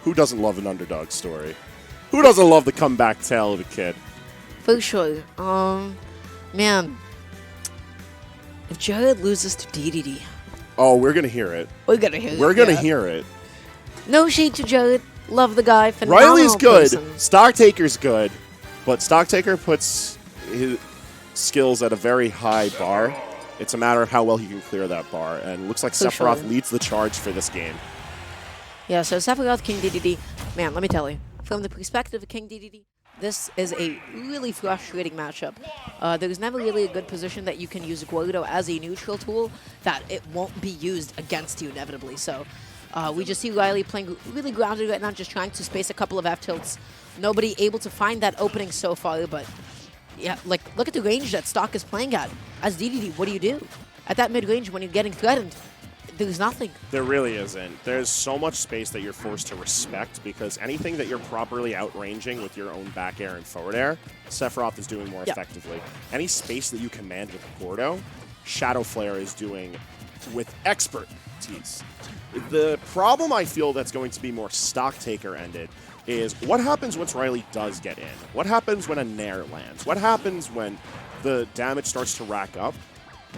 Who doesn't love an underdog story? Who doesn't love the comeback tale of a kid? For sure. Man, if Jared loses to DeDeDe, Oh, we're gonna hear it. we're gonna hear it. We're gonna yeah. hear it. No shade to Jared. Love the guy. Phenomenal Riley's good. person. Stocktaker's good, but Stocktaker puts his skills at a very high bar. It's a matter of how well he can clear that bar, and looks like For Sephiroth sure. leads the charge for this game. Yeah, so Sephiroth, King DeDeDe. Man, let me tell you, from the perspective of King DeDeDe, this is a really frustrating matchup. There's never really a good position that you can use Guido as a neutral tool that it won't be used against you inevitably. So we just see Riley playing really grounded right now, just trying to space a couple of F-tilts. Nobody able to find that opening so far, but yeah, like, look at the range that Stock is playing at. As DeDeDe, what do you do? At that mid-range, when you're getting threatened, there's nothing. There really isn't. There's so much space that you're forced to respect, because anything that you're properly outranging with your own back air and forward air, Sephiroth is doing more effectively. Any space that you command with Gordo, Shadow Flare is doing with expertise. The problem I feel that's going to be more Stocktaker-ended is what happens once Riley does get in? What happens when a Nair lands? What happens when the damage starts to rack up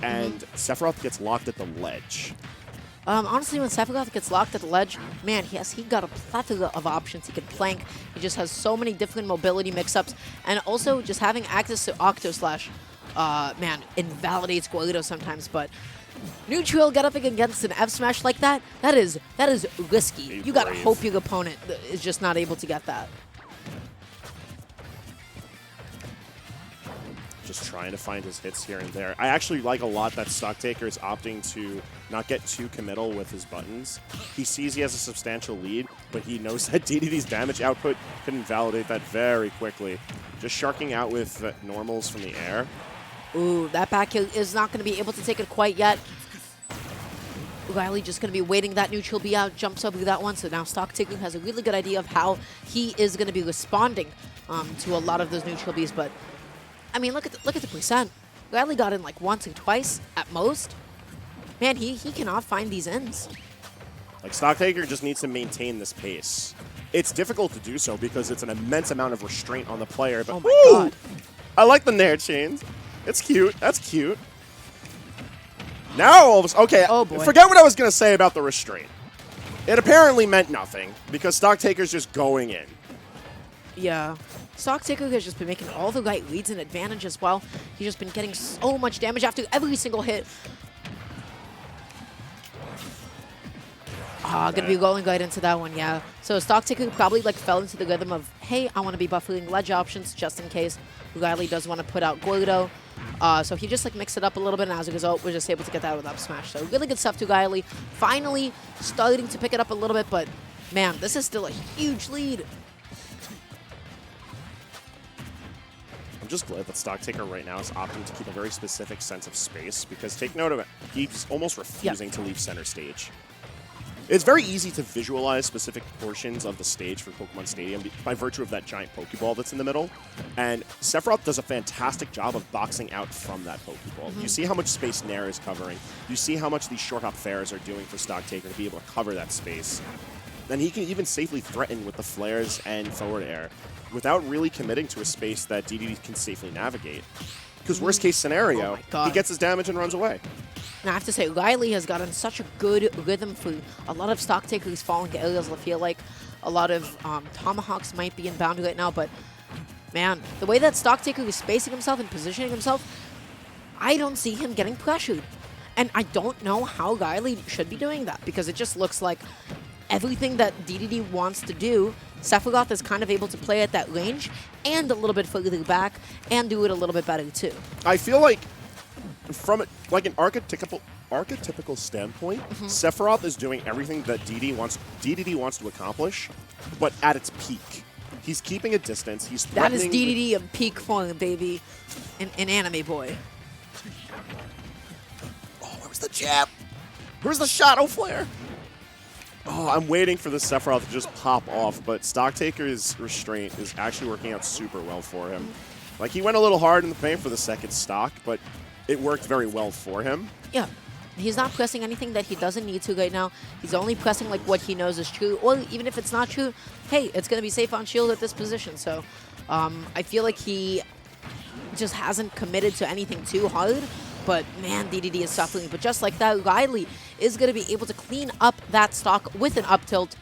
and Sephiroth gets locked at the ledge? Honestly, when Sephiroth gets locked at the ledge, man, he got a plethora of options. He can plank. He just has so many different mobility mix-ups. And also, just having access to Octo Slash, man, invalidates Guido sometimes. But neutral get up against an F smash like that, that is risky. You gotta hope your opponent is just not able to get that. Just trying to find his hits here and there. I actually like a lot that Stocktaker is opting to not get too committal with his buttons. He sees he has a substantial lead, but he knows that DeDeDe's damage output could invalidate that very quickly. Just sharking out with normals from the air. Ooh, that back kill is not going to be able to take it quite yet. Riley just going to be waiting that neutral B out, jumps over that one, so now Stocktaker has a really good idea of how he is going to be responding to a lot of those neutral Bs, but I mean, look at the percent. Riley got in like once or twice at most. Man, he cannot find these ends. Like, Stocktaker just needs to maintain this pace. It's difficult to do so because it's an immense amount of restraint on the player, but oh my god. I like the Nair chains. It's cute. That's cute. Now all of a sudden, okay, oh boy. Forget what I was going to say about the restraint. It apparently meant nothing because Stocktaker's just going in. Yeah. Stocktaker has just been making all the right leads and advantage as well. He's just been getting so much damage after every single hit. Gonna be rolling right into that one, yeah. So Stocktaker probably like fell into the rhythm of, hey, I want to be buffering ledge options just in case Riley does want to put out Guido. So he just like mixed it up a little bit, and as a result, we're just able to get that with up smash. So really good stuff to Riley. Finally starting to pick it up a little bit, but man, this is still a huge lead. I'm just glad that Stocktaker right now is opting to keep a very specific sense of space, because take note of it, he's almost refusing to leave center stage. It's very easy to visualize specific portions of the stage for Pokemon Stadium by virtue of that giant Pokeball that's in the middle, and Sephiroth does a fantastic job of boxing out from that Pokeball. You see how much space Nair is covering. You see how much these short hop fairs are doing for Stocktaker to be able to cover that space. And he can even safely threaten with the flares and forward air without really committing to a space that DeDeDe can safely navigate. Because worst case scenario, he gets his damage and runs away. Now, I have to say, Riley has gotten such a good rhythm for a lot of Stocktakers falling areas. I feel like a lot of Tomahawks might be inbound right now, but man, the way that Stocktaker is spacing himself and positioning himself, I don't see him getting pressured. And I don't know how Riley should be doing that, because it just looks like everything that DeDeDe wants to do, Sephiroth is kind of able to play at that range and a little bit further back and do it a little bit better too. I feel like from an archetypical standpoint, Sephiroth is doing everything that DeDeDe wants to accomplish, but at its peak. He's keeping a distance. He's threatening. That is DeDeDe in peak form, baby. An anime boy. Oh, where's the jab? Where's the Shadow Flare? Oh, I'm waiting for the Sephiroth to just pop off, but Stocktaker's restraint is actually working out super well for him. Like, he went a little hard in the paint for the second stock, but it worked very well for him. Yeah. He's not pressing anything that he doesn't need to right now. He's only pressing like what he knows is true, or even if it's not true, hey, it's going to be safe on shield at this position. So I feel like he just hasn't committed to anything too hard, but man, DeDeDe is suffering. But just like that, Riley is going to be able to clean up that stock with an up tilt.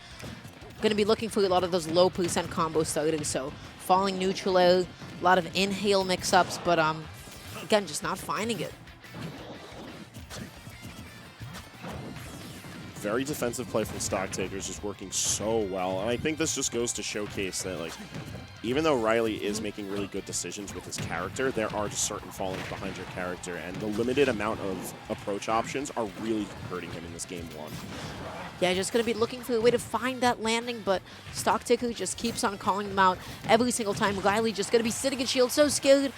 Going to be looking for a lot of those low percent combo starters, so falling neutral air, a lot of inhale mix-ups, but again, just not finding it. Very defensive play from Stocktaker is just working so well. And I think this just goes to showcase that, like, even though Riley is making really good decisions with his character, there are just certain fallings behind your character, and the limited amount of approach options are really hurting him in this game one. Yeah, just going to be looking for a way to find that landing, but Stocktaker just keeps on calling them out every single time. Riley just going to be sitting in shield, so scared.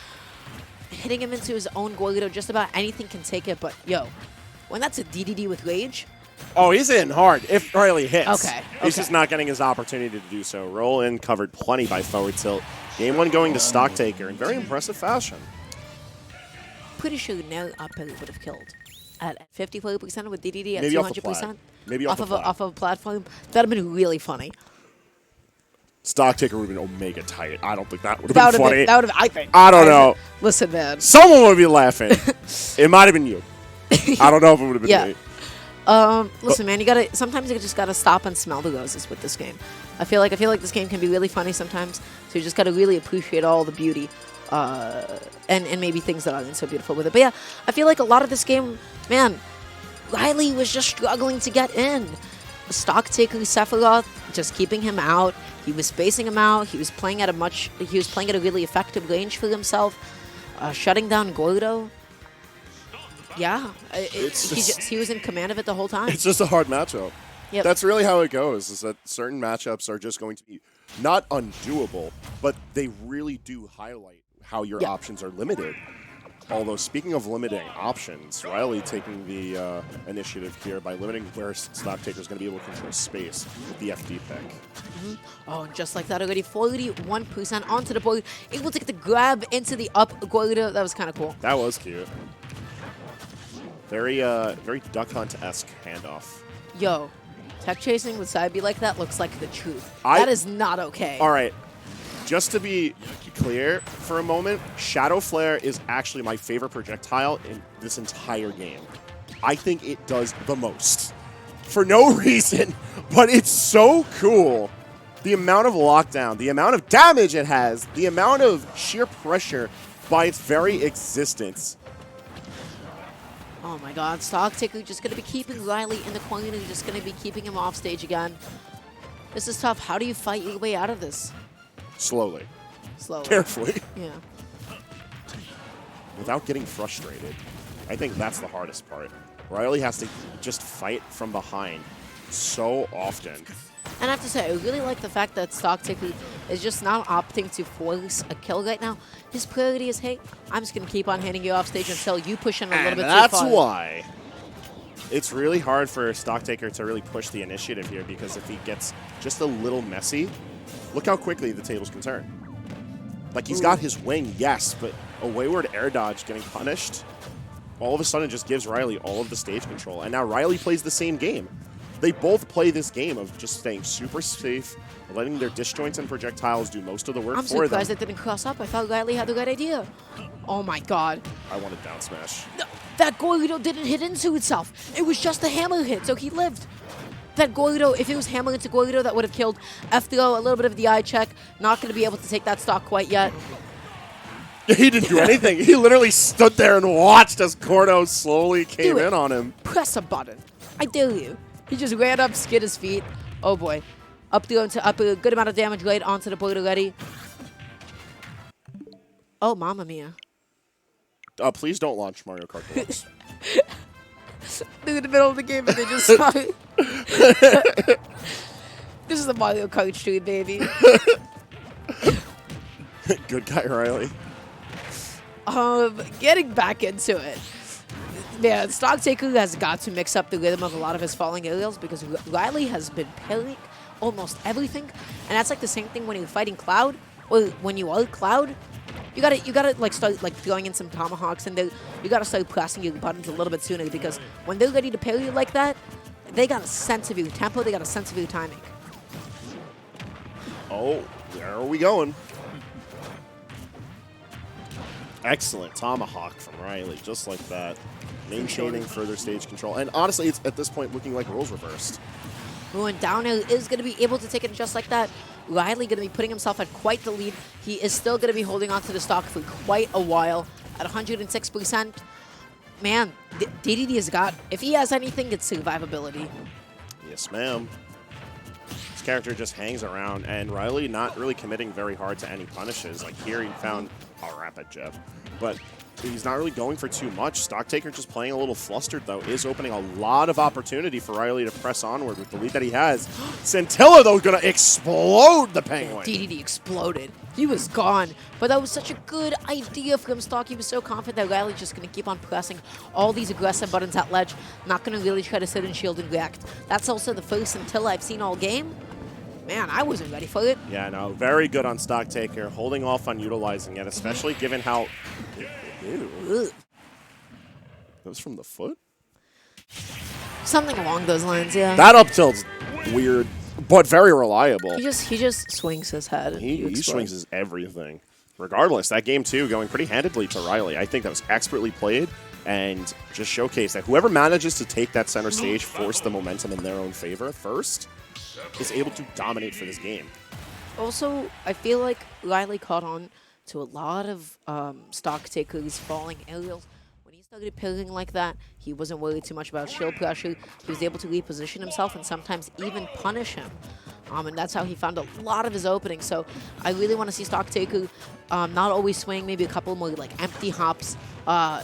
Hitting him into his own Gordo, just about anything can take it, but yo, when that's a DeDeDe with rage, oh, he's hitting hard if Riley hits. Okay. He's just not getting his opportunity to do so. Roll in, covered plenty by forward tilt. Game one going to Stocktaker in very impressive fashion. Pretty sure no up would have killed at 54% with DeDeDe at Maybe 200%. Maybe off of a platform. That'd have been really funny. Stocktaker would have been Omega tight. I don't think that would have been funny. That would have. I think. I don't know. Listen, man. Someone would be laughing. It might have been you. I don't know if it would have been me. Listen, man, sometimes you just gotta stop and smell the roses with this game. I feel like this game can be really funny sometimes, so you just gotta really appreciate all the beauty, and maybe things that aren't so beautiful with it. But yeah, I feel like a lot of this game, man, Riley was just struggling to get in. Stocktaker Sephiroth just keeping him out. He was spacing him out. He was playing at a really effective range for himself, shutting down Gordo. Yeah, he was in command of it the whole time. It's just a hard matchup. Yep. That's really how it goes, is that certain matchups are just going to be not undoable, but they really do highlight how your options are limited. Although, speaking of limiting options, Riley taking the initiative here by limiting where Stocktaker is going to be able to control space with the FD pick. Oh, just like that already, 41% onto the board, able to get the grab into the up Gordo. That was kind of cool. That was cute. Very Duck Hunt-esque handoff. Yo, tech chasing with side B like that looks like the truth. That is not okay. All right. Just to be clear for a moment, Shadow Flare is actually my favorite projectile in this entire game. I think it does the most. For no reason, but it's so cool. The amount of lockdown, the amount of damage it has, the amount of sheer pressure by its very existence. Oh my god, Stocktaker just going to be keeping Riley in the corner and just going to be keeping him off stage again. This is tough. How do you fight your way out of this? Slowly. Slowly. Carefully. Yeah. Without getting frustrated. I think that's the hardest part. Riley has to just fight from behind so often. And I have to say, I really like the fact that Stocktaker is just not opting to force a kill right now. His priority is, hey, I'm just going to keep on hitting you off stage until you push him a little bit too far. That's why it's really hard for Stocktaker to really push the initiative here, because if he gets just a little messy, look how quickly the tables can turn. Like, he's got his wing, yes, but a wayward air dodge getting punished all of a sudden just gives Riley all of the stage control. And now Riley plays the same game. They both play this game of just staying super safe, letting their disjoints and projectiles do most of the work for them. I'm surprised it didn't cross up. I thought Riley had the right idea. Oh my god. I wanted down smash. No, that Gordo didn't hit into itself. It was just a hammer hit, so he lived. That Gordo, if it was hammer into Gordo, that would have killed F-throw, a little bit of the eye check. Not going to be able to take that stock quite yet. He didn't do anything. He literally stood there and watched as Gordo slowly came in on him. Press a button. I dare you. He just ran up, skid his feet. Oh boy. Up a good amount of damage right onto the board already. Oh, Mamma Mia. Please don't launch Mario Kart Deluxe. They're in the middle of the game and they just saw it. This is the Mario Kart stream, baby. Good guy, Riley. Getting back into it. Man, Stocktaker has got to mix up the rhythm of a lot of his falling aerials, because Riley has been parrying almost everything. And that's like the same thing when you're fighting Cloud, or when you are Cloud. gotta like start like throwing in some tomahawks, and you gotta start pressing your buttons a little bit sooner, because when they're ready to parry you like that, they got a sense of your tempo, they got a sense of your timing. Oh, where are we going? Excellent tomahawk from Riley, just like that. Maintaining further stage control. And honestly, it's at this point looking like roles reversed. Ooh, and downhill is going to be able to take it just like that. Riley going to be putting himself at quite the lead. He is still going to be holding on to the stock for quite a while at 106%. Man, DeDeDe has got, if he has anything, it's survivability. Yes, ma'am. This character just hangs around, and Riley not really committing very hard to any punishes. Like here, he found a rapid Jeff, but he's not really going for too much. Stocktaker just playing a little flustered, though, is opening a lot of opportunity for Riley to press onward with the lead that he has. Scintilla, though, going to explode the Penguin. DeDeDe exploded. He was gone. But that was such a good idea from Stock. He was so confident that Riley's just going to keep on pressing all these aggressive buttons at ledge. Not going to really try to sit and shield and react. That's also the first Scintilla I've seen all game. Man, I wasn't ready for it. Yeah, no, very good on Stocktaker, holding off on utilizing it, especially given how... Ew. That was from the foot? Something along those lines, yeah. That up tilt's weird, but very reliable. He just swings his head. And he swings his everything. Regardless, that game, too, going pretty handedly to Riley. I think that was expertly played and just showcased that whoever manages to take that center stage, force the momentum in their own favor first, is able to dominate for this game. Also, I feel like Riley caught on to a lot of Stocktaker's falling aerials. When he started pilling like that, he wasn't worried too much about shield pressure. He was able to reposition himself and sometimes even punish him. And that's how he found a lot of his openings. So I really want to see Stocktaker not always swing, maybe a couple more like empty hops.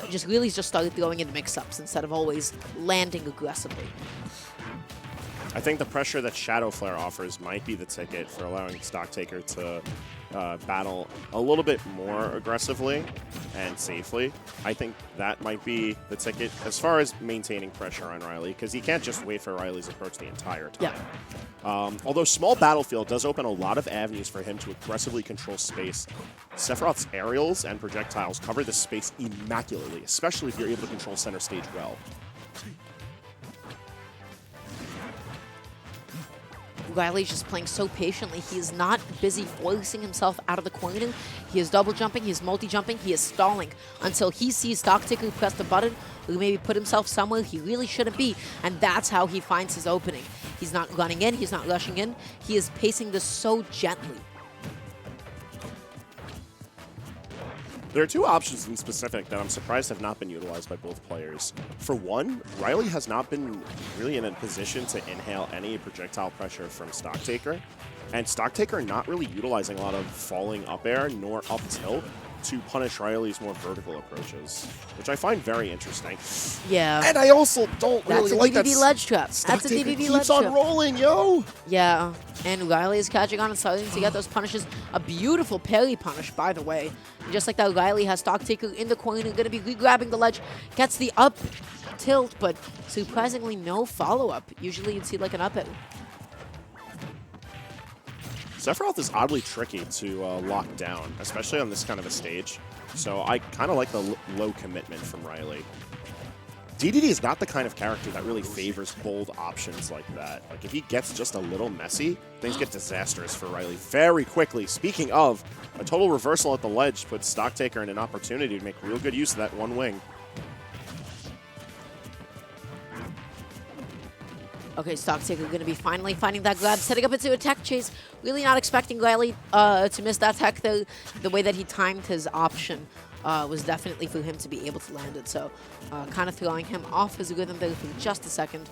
Just really just started throwing in mix-ups instead of always landing aggressively. I think the pressure that Shadow Flare offers might be the ticket for allowing Stocktaker to battle a little bit more aggressively and safely. I think that might be the ticket as far as maintaining pressure on Riley, because he can't just wait for Riley's approach the entire time. Yeah. Although small battlefield does open a lot of avenues for him to aggressively control space. Sephiroth's aerials and projectiles cover this space immaculately, especially if you're able to control center stage well. Riley's just playing so patiently. He is not busy forcing himself out of the corner. He is double jumping, he is multi-jumping, he is stalling until he sees Stocktaker press the button or maybe put himself somewhere he really shouldn't be, and that's how he finds his opening. He's not running in, he's not rushing in, he is pacing this so gently. There are two options in specific that I'm surprised have not been utilized by both players. For one, Riley has not been really in a position to inhale any projectile pressure from Stocktaker, and Stocktaker not really utilizing a lot of falling up air nor up tilt to punish Riley's more vertical approaches, which I find very interesting. Yeah. And I also don't really like that. That's a DeDeDe ledge trap. That's a DeDeDe ledge trap. Keeps on rolling, yo! Yeah, and Riley is catching on and starting to get those punishes. A beautiful parry punish, by the way. And just like that, Riley has Stocktaker in the corner, going to be re-grabbing the ledge, gets the up tilt, but surprisingly no follow-up. Usually you'd see like an up hit. Sephiroth is oddly tricky to lock down, especially on this kind of a stage. So I kind of like the low commitment from Riley. DeDeDe is not the kind of character that really favors bold options like that. Like if he gets just a little messy, things get disastrous for Riley very quickly. Speaking of, a total reversal at the ledge puts Stocktaker in an opportunity to make real good use of that one wing. Okay, Stocktaker going to be finally finding that grab, setting up into a tech chase. Really not expecting Riley to miss that tech, though. The way that he timed his option was definitely for him to be able to land it. So kind of throwing him off his rhythm there for just a second.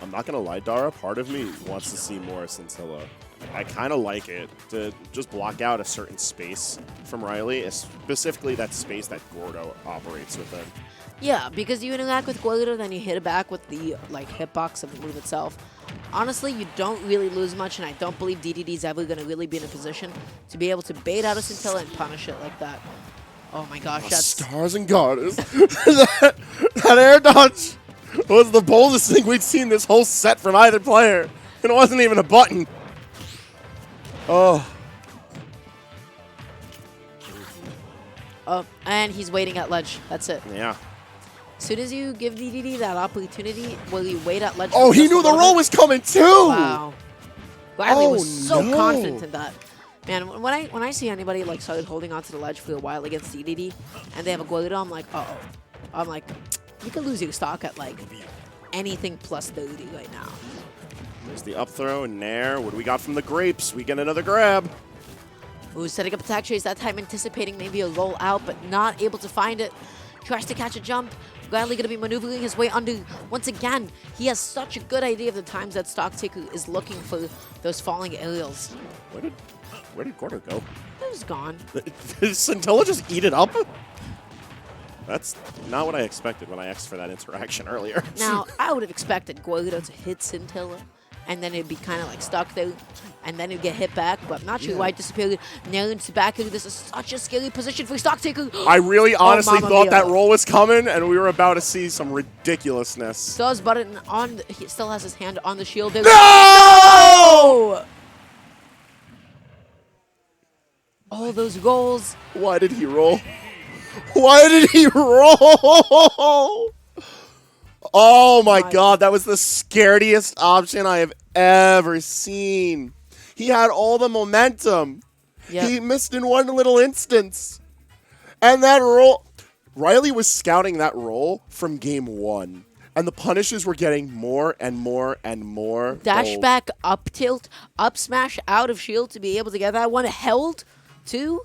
I'm not going to lie, Dara. Part of me wants to see more Scintilla. I kind of like it to just block out a certain space from Riley, specifically that space that Gordo operates within. Yeah, because you interact with Gordo, then you hit it back with the hitbox of the move itself. Honestly, you don't really lose much, and I don't believe DeDeDe's ever going to really be in a position to be able to bait out a Scintilla and punish it like that. Oh my gosh, that's... Stars and Goddess. that air dodge was the boldest thing we'd seen this whole set from either player. And it wasn't even a button. Oh. Oh, and he's waiting at ledge. That's it. Yeah. As soon as you give DeDeDe that opportunity, will you wait at ledge? Oh, for he just a knew the little roll bit? was coming too. Wow. Riley was so no. confident in that. Man, when I see anybody like started holding onto the ledge for a while against DeDeDe, and they have a Guido, I'm like, uh-oh. I'm like, you could lose your stock at like anything plus 30 right now. There's the up throw and nair. What do we got from the grapes? We get another grab. Ooh, setting up attack trace that time, anticipating maybe a roll out, but not able to find it. Tries to catch a jump. Gladly going to be maneuvering his way under. Once again, he has such a good idea of the times that Stocktaker is looking for those falling aerials. Where did Gordo go? He was gone. Did Scintilla just eat it up? That's not what I expected when I asked for that interaction earlier. Now, I would have expected Guido to hit Scintilla, and then it'd be kind of like stuck there, and then it'd get hit back, but I'm not sure why it disappeared. Nailing Tobacco, this is such a scary position for Stocktaker. I really honestly Mamma thought mia. that roll was coming, and we were about to see some ridiculousness. Still has button on, he still has his hand on the shield there. No! All those rolls. Why did he roll? Why did he roll? Oh my god, that was the scariest option I have ever seen. He had all the momentum. Yep. He missed in one little instance. And that roll, Riley was scouting that roll from game 1. And the punishes were getting more and more and more. Dash gold. back, up tilt, up smash, out of shield to be able to get that one held, too.